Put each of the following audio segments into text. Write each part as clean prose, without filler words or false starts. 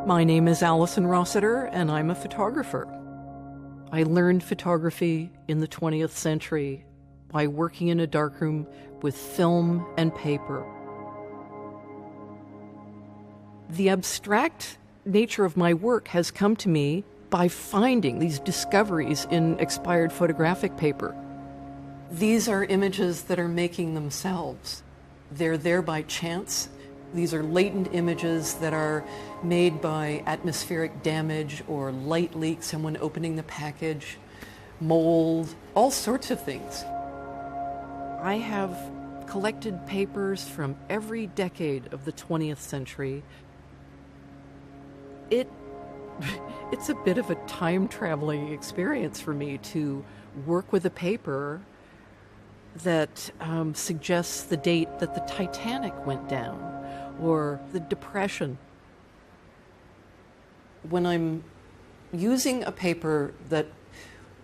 My name is Allison Rossiter, and I'm a photographer. I learned photography in the 20th century by working in a darkroom with film and paper. The abstract nature of my work has come to me by finding these discoveries in expired photographic paper. These are images that are making themselves. They're there by chance. These are latent images that are made by atmospheric damage or light leak, someone opening the package, mold, all sorts of things. I have collected papers from every decade of the 20th century. It's a bit of a time-traveling experience for me to work with a paper that suggests the date that the Titanic went down or the Depression. When I'm using a paper that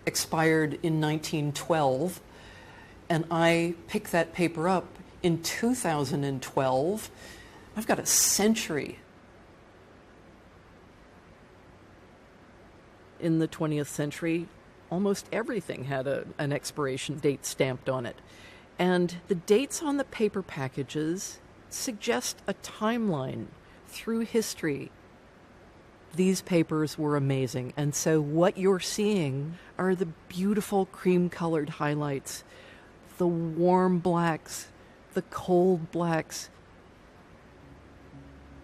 expired in 1912 and I pick that paper up in 2012, I've got a century. In the 20th century, almost everything had an expiration date stamped on it. And the dates on the paper packages suggest a timeline through history. These papers were amazing. And so what you're seeing are the beautiful cream-colored highlights, the warm blacks, the cold blacks.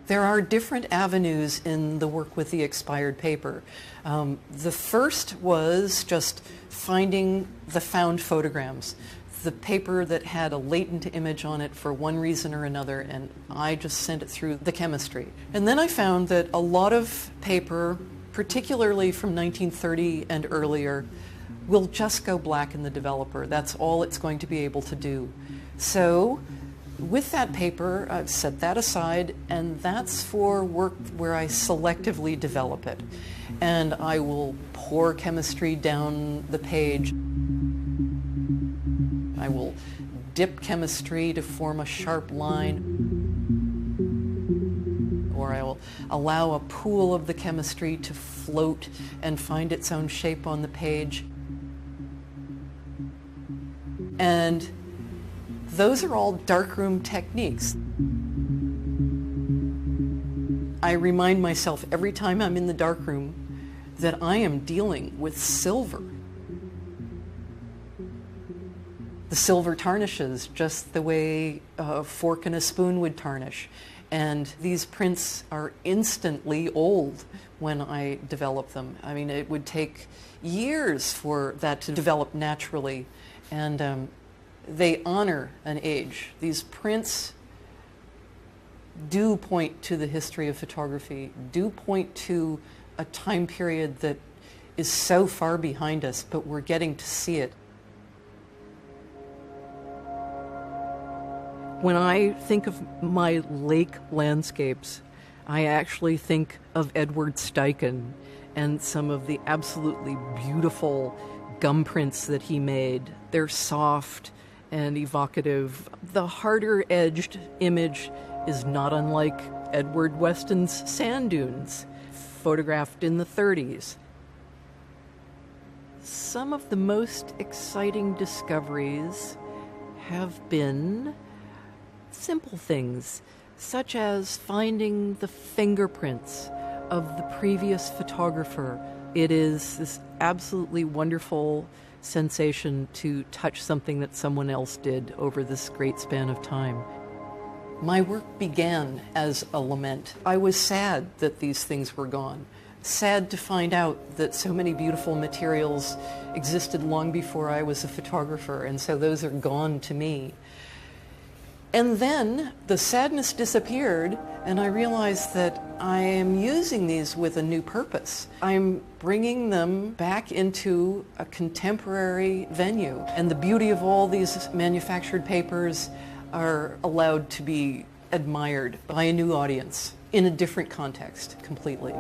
There are different avenues in the work with the expired paper. The first was just finding the found photograms, the paper that had a latent image on it for one reason or another, and I just sent it through the chemistry. And then I found that a lot of paper, particularly from 1930 and earlier, will just go black in the developer. That's all it's going to be able to do. So with that paper, I've set that aside, and that's for work where I selectively develop it. And I will pour chemistry down the page. I will dip chemistry to form a sharp line, or I will allow a pool of the chemistry to float and find its own shape on the page. And those are all darkroom techniques. I remind myself every time I'm in the darkroom that I am dealing with silver. The silver tarnishes just the way a fork and a spoon would tarnish. And these prints are instantly old when I develop them. I mean, it would take years for that to develop naturally. And they honor an age. These prints do point to the history of photography, do point to a time period that is so far behind us, but we're getting to see it. When I think of my lake landscapes, I actually think of Edward Steichen and some of the absolutely beautiful gum prints that he made. They're soft and evocative. The harder-edged image is not unlike Edward Weston's sand dunes, photographed in the 30s. Some of the most exciting discoveries have been simple things, such as finding the fingerprints of the previous photographer. It is this absolutely wonderful sensation to touch something that someone else did over this great span of time. My work began as a lament. I was sad that these things were gone, sad to find out that so many beautiful materials existed long before I was a photographer, and so those are gone to me. And then the sadness disappeared, and I realized that I am using these with a new purpose. I'm bringing them back into a contemporary venue, and the beauty of all these manufactured papers are allowed to be admired by a new audience in a different context completely.